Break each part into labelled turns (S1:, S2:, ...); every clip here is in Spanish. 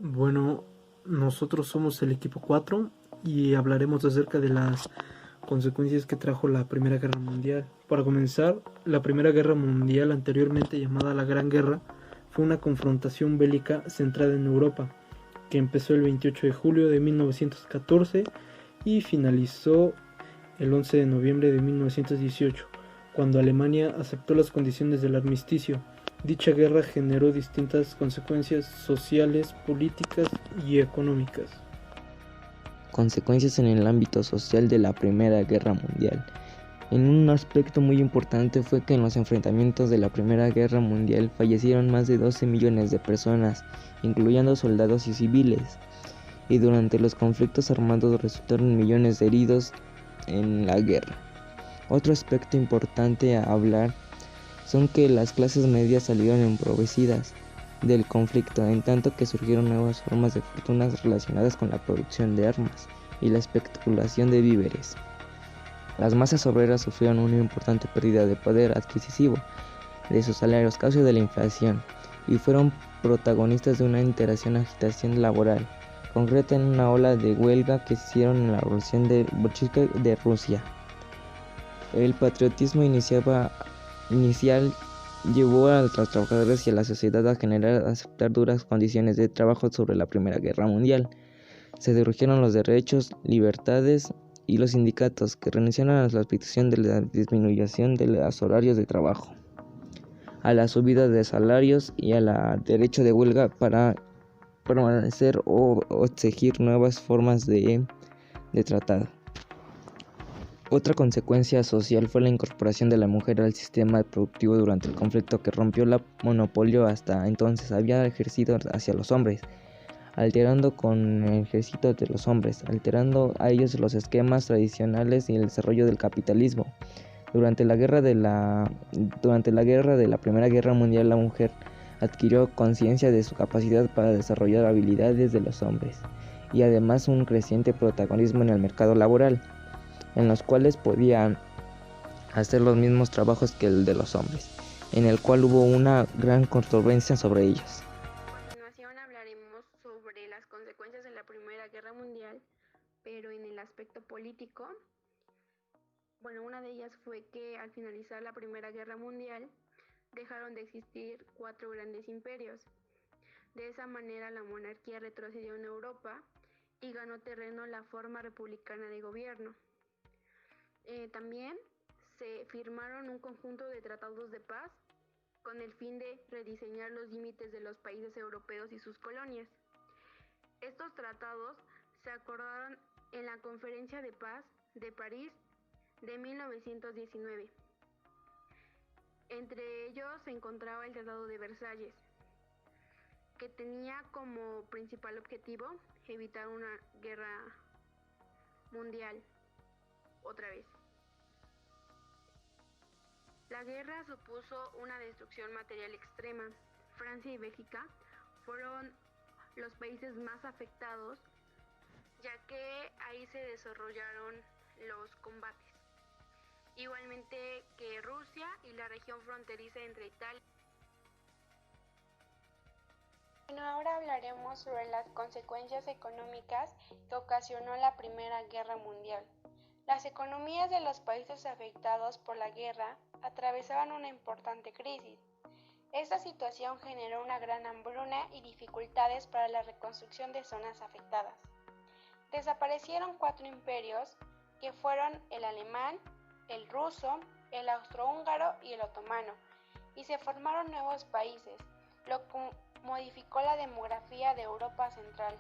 S1: Bueno, nosotros somos el equipo 4 y hablaremos acerca de las consecuencias que trajo la Primera Guerra Mundial. Para comenzar, la Primera Guerra Mundial, anteriormente llamada la Gran Guerra, fue una confrontación bélica centrada en Europa, que empezó el 28 de julio de 1914 y finalizó el 11 de noviembre de 1918, cuando Alemania aceptó las condiciones del armisticio. Dicha guerra generó distintas consecuencias sociales, políticas y económicas.
S2: Consecuencias en el ámbito social de la Primera Guerra Mundial. En un aspecto muy importante fue que en los enfrentamientos de la Primera Guerra Mundial fallecieron más de 12 millones de personas, incluyendo soldados y civiles, y durante los conflictos armados resultaron millones de heridos en la guerra. Otro aspecto importante a hablar son que las clases medias salieron empobrecidas del conflicto, en tanto que surgieron nuevas formas de fortunas relacionadas con la producción de armas y la especulación de víveres. Las masas obreras sufrieron una importante pérdida de poder adquisitivo de sus salarios a causa de la inflación y fueron protagonistas de una interacción agitación laboral, concreta en una ola de huelga que se hicieron en la Revolución Bolchevique de Rusia. El patriotismo inicial llevó a los trabajadores y a la sociedad a generar aceptar duras condiciones de trabajo sobre la Primera Guerra Mundial. Se redujeron los derechos, libertades y los sindicatos, que renunciaron a la petición de la disminución de los horarios de trabajo, a la subida de salarios y al derecho de huelga para permanecer o exigir nuevas formas de tratado. Otra consecuencia social fue la incorporación de la mujer al sistema productivo durante el conflicto, que rompió el monopolio hasta entonces había ejercido hacia los hombres, alterando con el ejército de los hombres, alterando a ellos los esquemas tradicionales y el desarrollo del capitalismo. Durante la guerra de la Primera Guerra Mundial, la mujer adquirió conciencia de su capacidad para desarrollar habilidades de los hombres y además un creciente protagonismo en el mercado laboral, en los cuales podían hacer los mismos trabajos que el de los hombres, en el cual hubo una gran controversia sobre ellos.
S3: A continuación hablaremos sobre las consecuencias de la Primera Guerra Mundial, pero en el aspecto político. Bueno, una de ellas fue que al finalizar la Primera Guerra Mundial dejaron de existir 4 grandes imperios. De esa manera la monarquía retrocedió en Europa y ganó terreno la forma republicana de gobierno. También se firmaron un conjunto de tratados de paz con el fin de rediseñar los límites de los países europeos y sus colonias. Estos tratados se acordaron en la Conferencia de Paz de París de 1919. Entre ellos se encontraba el Tratado de Versalles, que tenía como principal objetivo evitar una guerra mundial otra vez. La guerra supuso una destrucción material extrema. Francia y Bélgica fueron los países más afectados, ya que ahí se desarrollaron los combates. Igualmente que Rusia y la región fronteriza entre Italia. Bueno, ahora hablaremos sobre las consecuencias económicas que ocasionó la Primera Guerra Mundial. Las economías de los países afectados por la guerra atravesaban una importante crisis. Esta situación generó una gran hambruna y dificultades para la reconstrucción de zonas afectadas. Desaparecieron 4 imperios, que fueron el alemán, el ruso, el austrohúngaro y el otomano, y se formaron nuevos países, lo que modificó la demografía de Europa Central.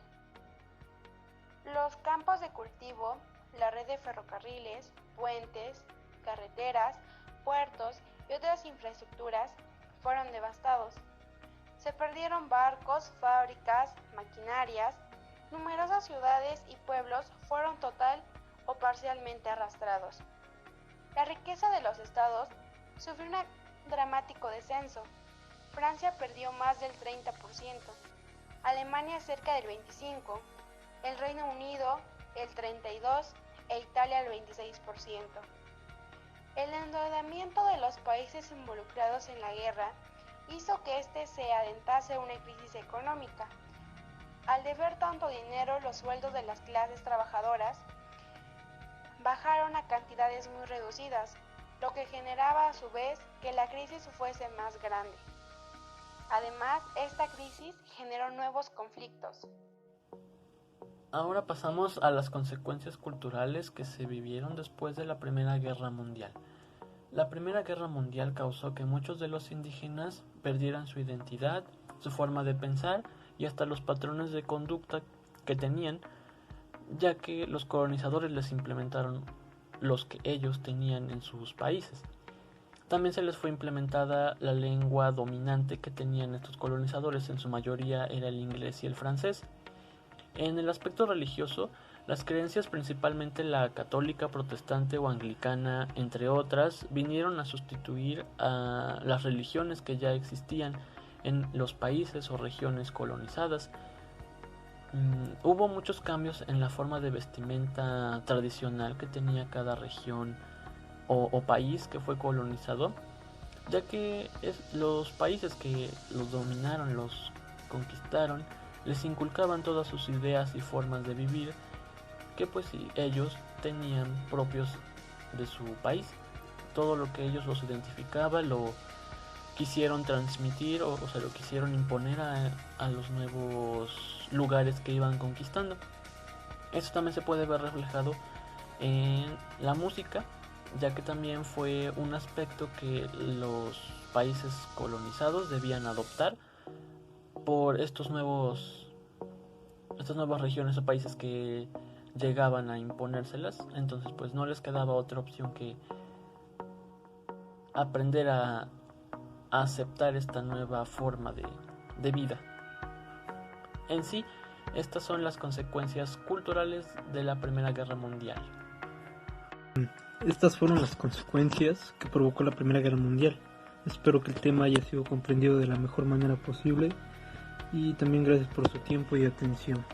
S3: Los campos de cultivo, la red de ferrocarriles, puentes, carreteras, puertos y otras infraestructuras fueron devastados. Se perdieron barcos, fábricas, maquinarias. Numerosas ciudades y pueblos fueron total o parcialmente arrastrados. La riqueza de los estados sufrió un dramático descenso. Francia perdió más del 30%, Alemania cerca del 25%, el Reino Unido el 32% e Italia el 26%. El endeudamiento de los países involucrados en la guerra hizo que se adentrase una crisis económica. Al deber tanto dinero, los sueldos de las clases trabajadoras bajaron a cantidades muy reducidas, lo que generaba a su vez que la crisis fuese más grande. Además, esta crisis generó nuevos conflictos.
S4: Ahora pasamos a las consecuencias culturales que se vivieron después de la Primera Guerra Mundial. La Primera Guerra Mundial causó que muchos de los indígenas perdieran su identidad, su forma de pensar y hasta los patrones de conducta que tenían, ya que los colonizadores les implementaron los que ellos tenían en sus países. También se les fue implementada la lengua dominante que tenían estos colonizadores, en su mayoría era el inglés y el francés. En el aspecto religioso, las creencias, principalmente la católica, protestante o anglicana, entre otras, vinieron a sustituir a las religiones que ya existían en los países o regiones colonizadas. Hubo muchos cambios en la forma de vestimenta tradicional que tenía cada región o país que fue colonizado, ya que los países que los dominaron, los conquistaron, les inculcaban todas sus ideas y formas de vivir que pues ellos tenían propios de su país. Todo lo que ellos los identificaba lo quisieron transmitir o se lo quisieron imponer a los nuevos lugares que iban conquistando. Eso también se puede ver reflejado en la música, ya que también fue un aspecto que los países colonizados debían adoptar por estas nuevas regiones o países que llegaban a imponérselas. Entonces pues no les quedaba otra opción que aprender a aceptar esta nueva forma de vida. En sí, estas son las consecuencias culturales de la Primera Guerra Mundial.
S1: Estas fueron las consecuencias que provocó la Primera Guerra Mundial. Espero que el tema haya sido comprendido de la mejor manera posible y también gracias por su tiempo y atención.